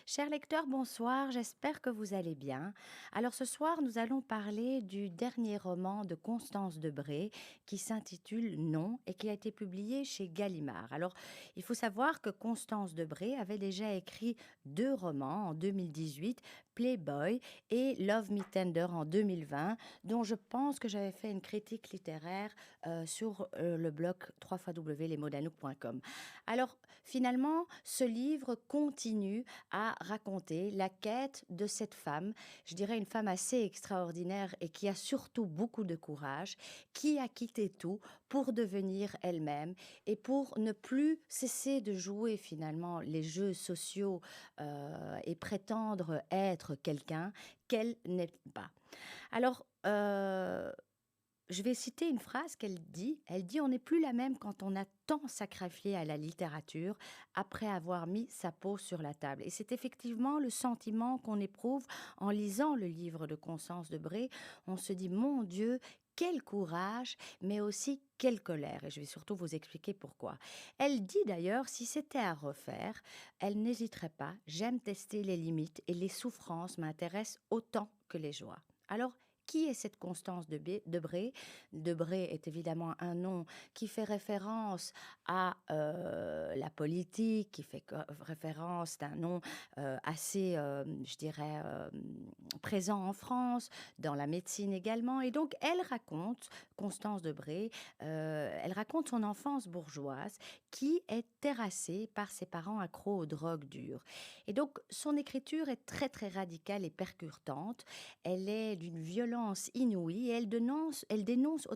Chers lecteurs, bonsoir, j'espère que vous allez bien. Alors ce soir, nous allons parler du dernier roman de Constance Debré qui s'intitule Non et qui a été publié chez Gallimard. Alors il faut savoir que Constance Debré avait déjà écrit deux romans en 2018, Playboy et Love Me Tender en 2020, dont je pense que j'avais fait une critique littéraire sur le blog www.lesmots.com. Alors finalement, ce livre continue à raconter la quête de cette femme, je dirais une femme assez extraordinaire et qui a surtout beaucoup de courage, qui a quitté tout pour devenir elle-même et pour ne plus cesser de jouer finalement les jeux sociaux et prétendre être quelqu'un qu'elle n'est pas. Alors, je vais citer une phrase qu'elle dit. Elle dit: «On n'est plus la même quand on a tant sacrifié à la littérature après avoir mis sa peau sur la table». Et c'est effectivement le sentiment qu'on éprouve en lisant le livre de Constance Debré. On se dit: «Mon Dieu, quel courage, mais aussi quelle colère!» Et je vais surtout vous expliquer pourquoi. Elle dit d'ailleurs, si c'était à refaire, elle n'hésiterait pas. «J'aime tester les limites et les souffrances m'intéressent autant que les joies». Alors, qui est cette Constance Debré? Debré est évidemment un nom qui fait référence à la politique, qui fait référence d'un nom assez, je dirais, présent en France, dans la médecine également. Et donc, elle raconte, Constance Debré, elle raconte son enfance bourgeoise qui est terrassée par ses parents accros aux drogues dures. Et donc, son écriture est très, très radicale et percutante. Elle est d'une violence inouïe et elle dénonce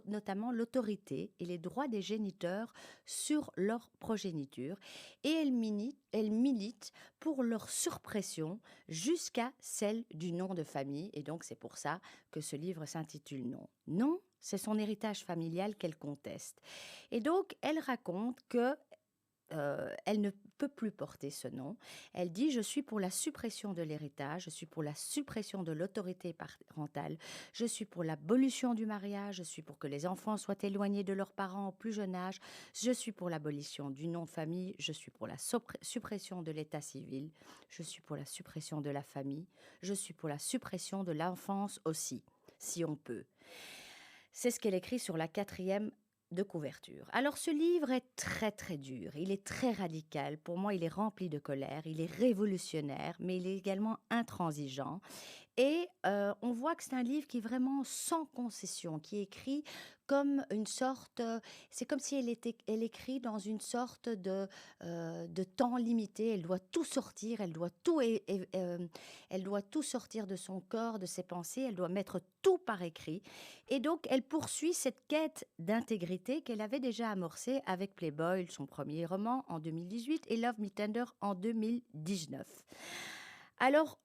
notamment l'autorité et les droits des géniteurs sur leur progéniture. Et elle milite pour leur surpression jusqu'à celle du nom de famille. Et donc, c'est pour ça que ce livre s'intitule Non. Non, c'est son héritage familial qu'elle conteste. Et donc, elle raconte que elle ne peut plus porter ce nom. Elle dit: «Je suis pour la suppression de l'héritage, je suis pour la suppression de l'autorité parentale, je suis pour l'abolition du mariage, je suis pour que les enfants soient éloignés de leurs parents au plus jeune âge, je suis pour l'abolition du nom de famille, je suis pour la suppression de l'état civil, je suis pour la suppression de la famille, je suis pour la suppression de l'enfance aussi, si on peut». C'est ce qu'elle écrit sur la quatrième de couverture. Alors ce livre est très très dur, il est très radical, pour moi il est rempli de colère, il est révolutionnaire, mais il est également intransigeant. Et on voit que c'est un livre qui est vraiment sans concession, qui est écrit comme une sorte, c'est comme si elle écrit dans une sorte de temps limité. Elle doit tout sortir, elle doit tout sortir de son corps, de ses pensées, elle doit mettre tout par écrit. Et donc elle poursuit cette quête d'intégrité qu'elle avait déjà amorcée avec Playboy, son premier roman, en 2018 et Love Me Tender en 2019. Alors,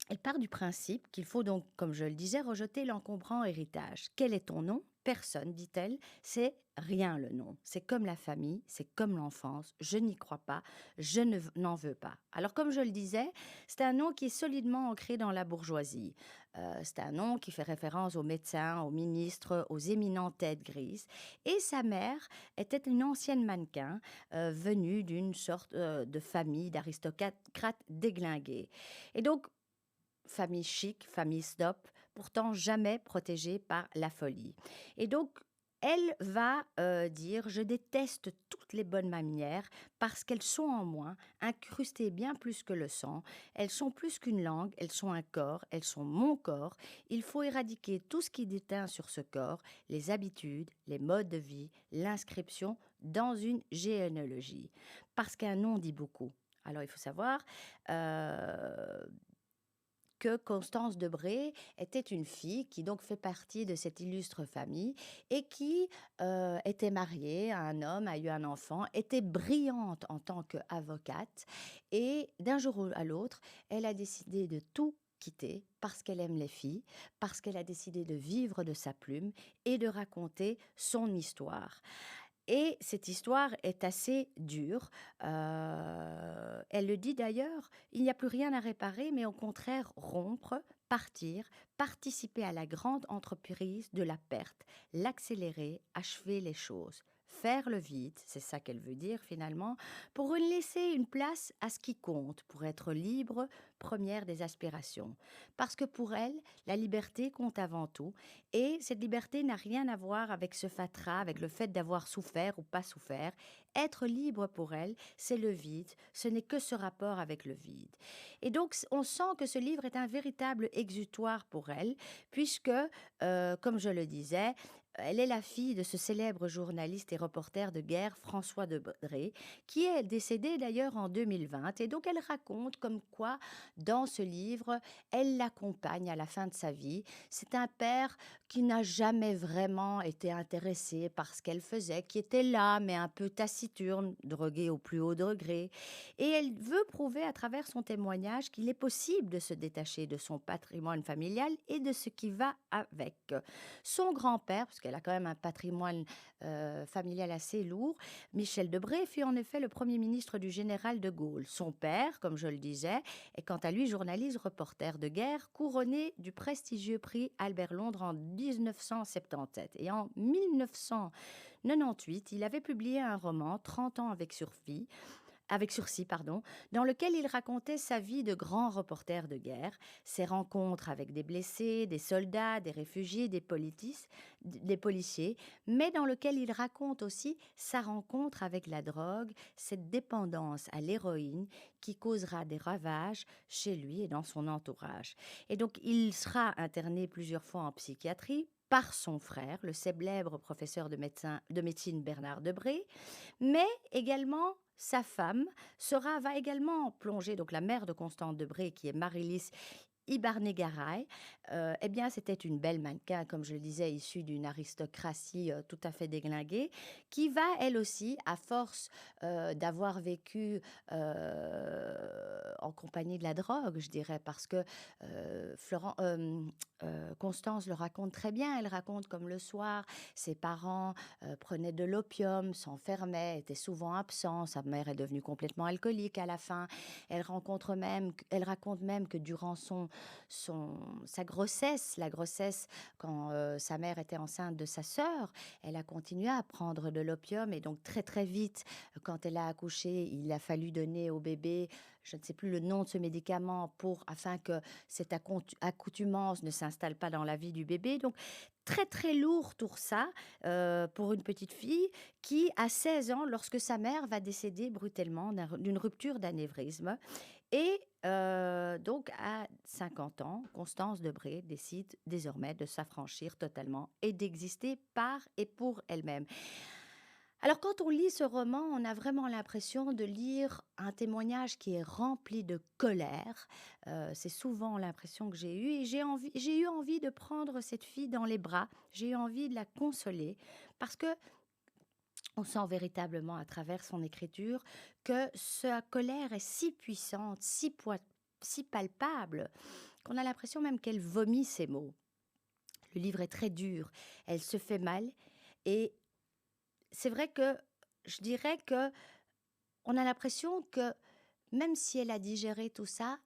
elle part du principe qu'il faut donc, comme je le disais, rejeter l'encombrant héritage. Quel est ton nom? Personne, dit-elle. C'est rien le nom. C'est comme la famille, c'est comme l'enfance. Je n'y crois pas, n'en veux pas. Alors, comme je le disais, c'est un nom qui est solidement ancré dans la bourgeoisie. C'est un nom qui fait référence aux médecins, aux ministres, aux éminentes têtes grises. Et sa mère était une ancienne mannequin venue d'une sorte de famille d'aristocrates déglingués. Et donc, famille chic, famille snob, pourtant jamais protégée par la folie. Et donc, elle va dire: «Je déteste toutes les bonnes manières parce qu'elles sont en moi, incrustées bien plus que le sang. Elles sont plus qu'une langue, elles sont un corps, elles sont mon corps. Il faut éradiquer tout ce qui déteint sur ce corps, les habitudes, les modes de vie, l'inscription dans une généalogie. Parce qu'un nom dit beaucoup». Alors il faut savoir que Constance Debré était une fille qui donc fait partie de cette illustre famille et qui était mariée à un homme, a eu un enfant, était brillante en tant qu'avocate et d'un jour à l'autre, elle a décidé de tout quitter parce qu'elle aime les filles, parce qu'elle a décidé de vivre de sa plume et de raconter son histoire. Et cette histoire est assez dure. Elle le dit d'ailleurs: «Il n'y a plus rien à réparer, mais au contraire rompre, partir, participer à la grande entreprise de la perte, l'accélérer, achever les choses». faire le vide, c'est ça qu'elle veut dire finalement, pour laisser une place à ce qui compte, pour être libre, première des aspirations. Parce que pour elle, la liberté compte avant tout, et cette liberté n'a rien à voir avec ce fatras, avec le fait d'avoir souffert ou pas souffert. Être libre pour elle, c'est le vide, ce n'est que ce rapport avec le vide. Et donc, on sent que ce livre est un véritable exutoire pour elle, puisque, comme je le disais, elle est la fille de ce célèbre journaliste et reporter de guerre François Debré, qui est décédé d'ailleurs en 2020. Et donc elle raconte comme quoi, dans ce livre, elle l'accompagne à la fin de sa vie. C'est un père qui n'a jamais vraiment été intéressé par ce qu'elle faisait, qui était là, mais un peu taciturne, drogué au plus haut degré. Et elle veut prouver à travers son témoignage qu'il est possible de se détacher de son patrimoine familial et de ce qui va avec. Son grand-père, parce qu'elle a quand même un patrimoine familial assez lourd, Michel Debré, fut en effet le premier ministre du général de Gaulle. Son père, comme je le disais, est quant à lui journaliste reporter de guerre, couronné du prestigieux prix Albert Londres en 1977. Et en 1998, il avait publié un roman, 30 ans avec sursis, pardon, dans lequel il racontait sa vie de grand reporter de guerre, ses rencontres avec des blessés, des soldats, des réfugiés, des policiers, mais dans lequel il raconte aussi sa rencontre avec la drogue, cette dépendance à l'héroïne qui causera des ravages chez lui et dans son entourage. Et donc, il sera interné plusieurs fois en psychiatrie par son frère, le célèbre professeur de médecine Bernard Debré, mais également sa femme va également plonger, donc la mère de Constance Debré, qui est Marilys Ibarnegaray, eh bien, c'était une belle mannequin, comme je le disais, issue d'une aristocratie tout à fait déglinguée, qui va, elle aussi, à force d'avoir vécu en compagnie de la drogue, je dirais, parce que Constance le raconte très bien. Elle raconte comme le soir, ses parents prenaient de l'opium, s'enfermaient, étaient souvent absents. Sa mère est devenue complètement alcoolique à la fin. Elle raconte même que durant sa grossesse, la grossesse quand sa mère était enceinte de sa sœur, elle a continué à prendre de l'opium et donc très très vite, quand elle a accouché, il a fallu donner au bébé, je ne sais plus le nom de ce médicament, afin que cette accoutumance ne s'installe pas dans la vie du bébé. Donc très très lourd tout ça pour une petite fille qui a 16 ans lorsque sa mère va décéder brutalement d'une rupture d'anévrisme. Et donc, à 50 ans, Constance Debré décide désormais de s'affranchir totalement et d'exister par et pour elle-même. Alors, quand on lit ce roman, on a vraiment l'impression de lire un témoignage qui est rempli de colère. C'est souvent l'impression que j'ai eue. Et j'ai eu envie de prendre cette fille dans les bras. J'ai eu envie de la consoler parce que on sent véritablement à travers son écriture que sa colère est si puissante, si palpable, qu'on a l'impression même qu'elle vomit ses mots. Le livre est très dur, elle se fait mal et c'est vrai que je dirais que on a l'impression que même si elle a digéré tout ça,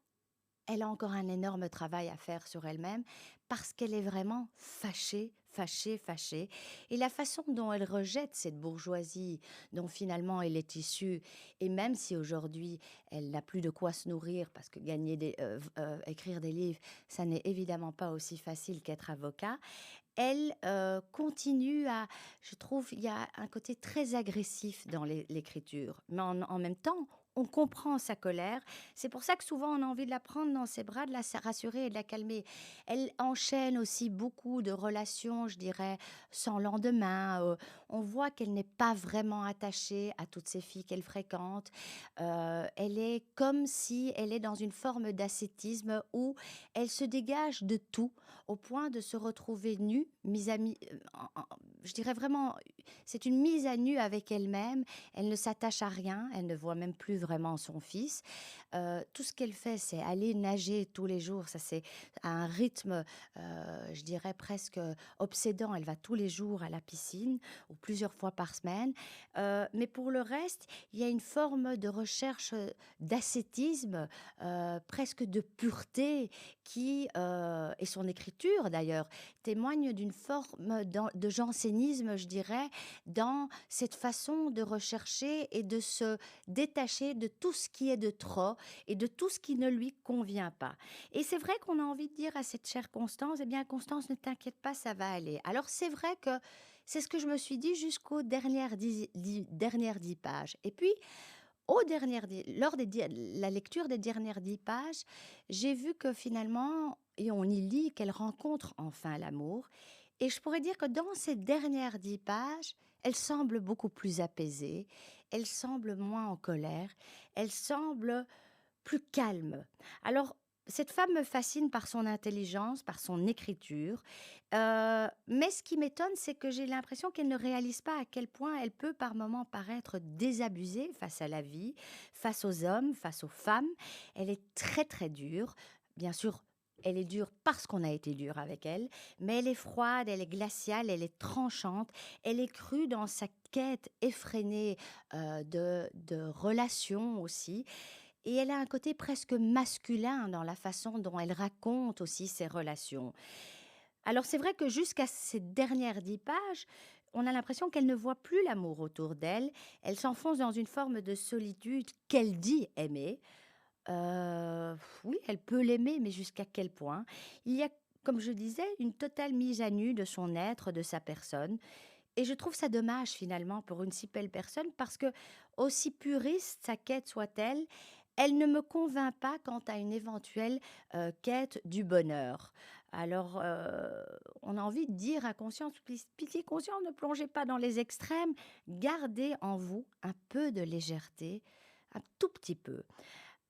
elle a encore un énorme travail à faire sur elle-même parce qu'elle est vraiment fâchée, fâchée, fâchée. Et la façon dont elle rejette cette bourgeoisie dont finalement elle est issue, et même si aujourd'hui elle n'a plus de quoi se nourrir parce que écrire des livres, ça n'est évidemment pas aussi facile qu'être avocat, elle continue je trouve, il y a un côté très agressif dans l'écriture, mais en même temps, on comprend sa colère. C'est pour ça que souvent on a envie de la prendre dans ses bras, de la rassurer et de la calmer. Elle enchaîne aussi beaucoup de relations, je dirais, sans lendemain. On voit qu'elle n'est pas vraiment attachée à toutes ces filles qu'elle fréquente. Elle est comme si elle est dans une forme d'ascétisme où elle se dégage de tout au point de se retrouver nue, je dirais vraiment, c'est une mise à nu avec elle-même. Elle ne s'attache à rien, elle ne voit même plus vraiment son fils. Tout ce qu'elle fait, c'est aller nager tous les jours. Ça, c'est à un rythme, je dirais presque obsédant. Elle va tous les jours à la piscine ou plusieurs fois par semaine. Mais pour le reste, il y a une forme de recherche, d'ascétisme, presque de pureté qui, et son écriture d'ailleurs, témoigne d'une forme de jansénisme, je dirais, dans cette façon de rechercher et de se détacher de tout ce qui est de trop et de tout ce qui ne lui convient pas. Et c'est vrai qu'on a envie de dire à cette chère Constance, eh bien Constance, ne t'inquiète pas, ça va aller. Alors c'est vrai que c'est ce que je me suis dit jusqu'aux dernières 10 pages. Et puis, lors la lecture des dernières 10 pages, j'ai vu que finalement, et on y lit qu'elle rencontre enfin l'amour. Et je pourrais dire que dans ces dernières 10 pages, elle semble beaucoup plus apaisée, elle semble moins en colère, elle semble plus calme. Alors, cette femme me fascine par son intelligence, par son écriture, mais ce qui m'étonne, c'est que j'ai l'impression qu'elle ne réalise pas à quel point elle peut par moments paraître désabusée face à la vie, face aux hommes, face aux femmes. Elle est très très dure. Bien sûr, elle est dure parce qu'on a été dur avec elle, mais elle est froide, elle est glaciale, elle est tranchante, elle est crue dans sa quête effrénée de relations aussi. Et elle a un côté presque masculin dans la façon dont elle raconte aussi ses relations. Alors c'est vrai que jusqu'à ces dernières 10 pages, on a l'impression qu'elle ne voit plus l'amour autour d'elle. Elle s'enfonce dans une forme de solitude qu'elle dit aimer. Oui, elle peut l'aimer, mais jusqu'à quel point? Il y a, comme je disais, une totale mise à nu de son être, de sa personne. Et je trouve ça dommage finalement pour une si belle personne parce que, aussi puriste sa quête soit-elle, elle ne me convainc pas quant à une éventuelle quête du bonheur. Alors, on a envie de dire à conscience, pitié conscience, ne plongez pas dans les extrêmes, gardez en vous un peu de légèreté, un tout petit peu.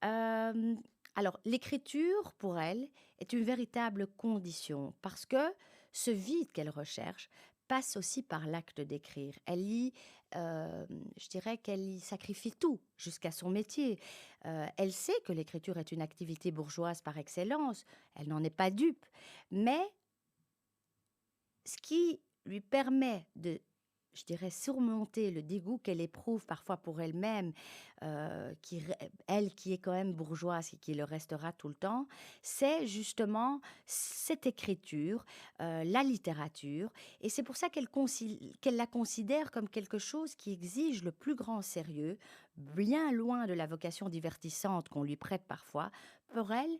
Euh, alors, l'écriture, pour elle, est une véritable condition parce que ce vide qu'elle recherche passe aussi par l'acte d'écrire. Elle y, je dirais qu'elle y sacrifie tout, jusqu'à son métier. Elle sait que l'écriture est une activité bourgeoise par excellence, elle n'en est pas dupe, mais ce qui lui permet de, je dirais, surmonter le dégoût qu'elle éprouve parfois pour elle-même, elle qui est quand même bourgeoise et qui le restera tout le temps, c'est justement cette écriture, la littérature. Et c'est pour ça qu'elle la considère comme quelque chose qui exige le plus grand sérieux, bien loin de la vocation divertissante qu'on lui prête parfois. Pour elle,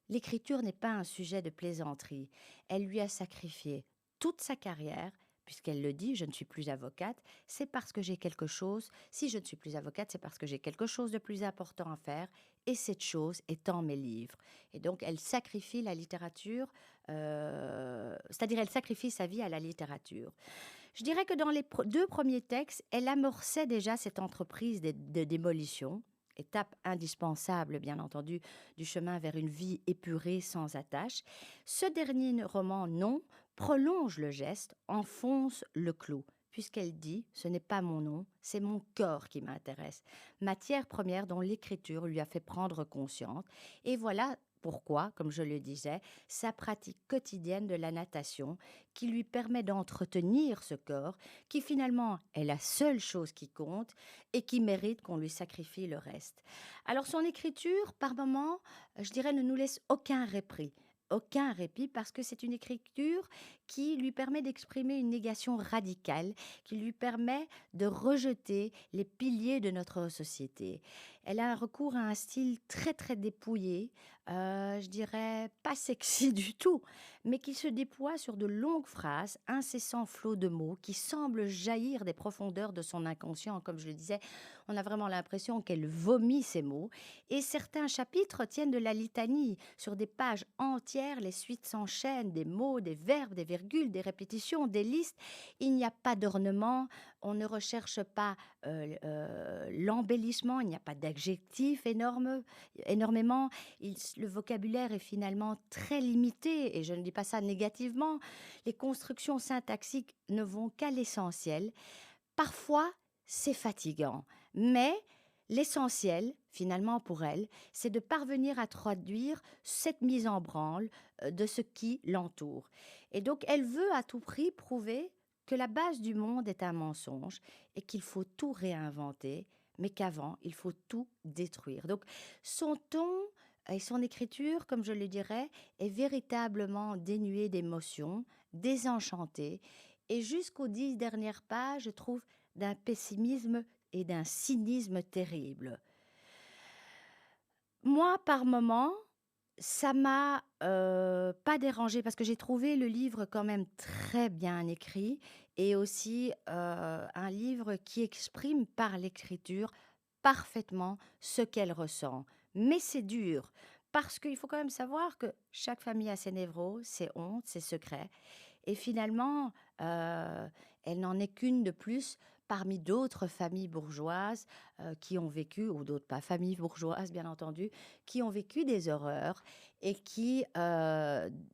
l'écriture n'est pas un sujet de plaisanterie. Elle lui a sacrifié toute sa carrière, puisqu'elle le dit, je ne suis plus avocate, c'est parce que j'ai quelque chose, si je ne suis plus avocate, c'est parce que j'ai quelque chose de plus important à faire, et cette chose étant mes livres. Et donc, elle sacrifie la littérature, c'est-à-dire elle sacrifie sa vie à la littérature. Je dirais que dans les 2 premiers textes, elle amorçait déjà cette entreprise de démolition, étape indispensable, bien entendu, du chemin vers une vie épurée sans attache. Ce dernier roman, non, prolonge le geste, enfonce le clou, puisqu'elle dit « ce n'est pas mon nom, c'est mon corps qui m'intéresse », matière première dont l'écriture lui a fait prendre conscience. Et voilà pourquoi, comme je le disais, sa pratique quotidienne de la natation, qui lui permet d'entretenir ce corps, qui finalement est la seule chose qui compte et qui mérite qu'on lui sacrifie le reste. Alors son écriture, par moments, je dirais, ne nous laisse aucun répit parce que c'est une écriture qui lui permet d'exprimer une négation radicale, qui lui permet de rejeter les piliers de notre société. Elle a un recours à un style très très dépouillé, je dirais pas sexy du tout, mais qui se déploie sur de longues phrases, incessants flots de mots qui semblent jaillir des profondeurs de son inconscient. Comme je le disais, on a vraiment l'impression qu'elle vomit ces mots. Et certains chapitres tiennent de la litanie. Sur des pages entières, les suites s'enchaînent, des mots, des verbes, des virgules, des répétitions, des listes. Il n'y a pas d'ornement, on ne recherche pas l'embellissement, il n'y a pas d'adjectifs énormément. Le vocabulaire est finalement très limité, et je ne dis pas ça négativement. Les constructions syntaxiques ne vont qu'à l'essentiel. Parfois, c'est fatigant, mais L'essentiel, finalement pour elle, c'est de parvenir à traduire cette mise en branle de ce qui l'entoure. Et donc elle veut à tout prix prouver que la base du monde est un mensonge et qu'il faut tout réinventer, mais qu'avant, il faut tout détruire. Donc son ton et son écriture, comme je le dirais, est véritablement dénuée d'émotion, désenchantée, et jusqu'aux 10 dernières pages, je trouve, d'un pessimisme et d'un cynisme terrible. Moi, par moments, ça m'a pas dérangée parce que j'ai trouvé le livre quand même très bien écrit et aussi un livre qui exprime par l'écriture parfaitement ce qu'elle ressent. Mais c'est dur parce qu'il faut quand même savoir que chaque famille a ses névroses, ses hontes, ses secrets. Et finalement, elle n'en est qu'une de plus parmi d'autres familles bourgeoises qui ont vécu, ou d'autres pas familles bourgeoises bien entendu, qui ont vécu des horreurs et qui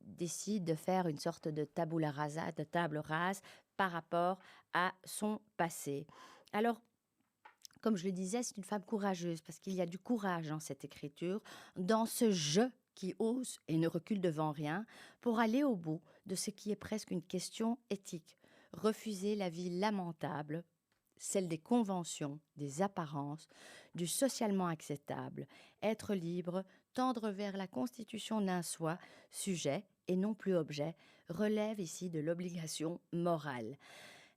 décident de faire une sorte de tabula rasa, de table rase par rapport à son passé. Alors, comme je le disais, c'est une femme courageuse parce qu'il y a du courage dans cette écriture, dans ce jeu qui ose et ne recule devant rien pour aller au bout de ce qui est presque une question éthique. Refuser la vie lamentable, celle des conventions, des apparences, du socialement acceptable, être libre, tendre vers la constitution d'un soi, sujet et non plus objet, relève ici de l'obligation morale.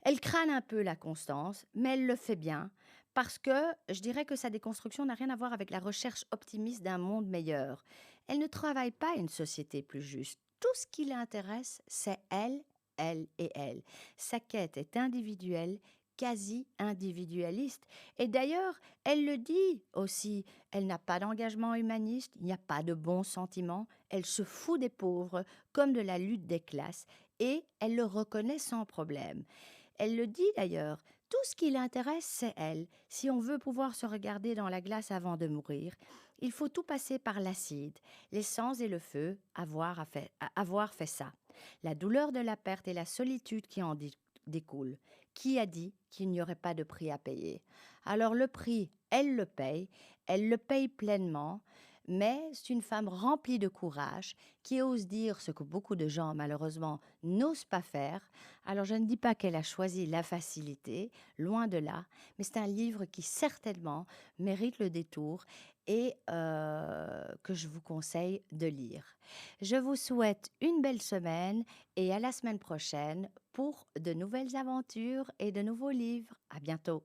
Elle crâne un peu la constance, mais elle le fait bien, parce que je dirais que sa déconstruction n'a rien à voir avec la recherche optimiste d'un monde meilleur. Elle ne travaille pas une société plus juste. Tout ce qui l'intéresse, c'est elle, elle et elle. Sa quête est individuelle, quasi individualiste. Et d'ailleurs, elle le dit aussi, elle n'a pas d'engagement humaniste, il n'y a pas de bons sentiments, elle se fout des pauvres comme de la lutte des classes, et elle le reconnaît sans problème. Elle le dit d'ailleurs, tout ce qui l'intéresse, c'est elle. Si on veut pouvoir se regarder dans la glace avant de mourir, il faut tout passer par l'acide, l'essence et le feu, avoir fait ça. La douleur de la perte et la solitude qui en découlent. Qui a dit qu'il n'y aurait pas de prix à payer? Alors le prix, elle le paye pleinement, mais c'est une femme remplie de courage qui ose dire ce que beaucoup de gens malheureusement n'osent pas faire. Alors je ne dis pas qu'elle a choisi la facilité, loin de là, mais c'est un livre qui certainement mérite le détour et que je vous conseille de lire. Je vous souhaite une belle semaine et à la semaine prochaine pour de nouvelles aventures et de nouveaux livres. À bientôt.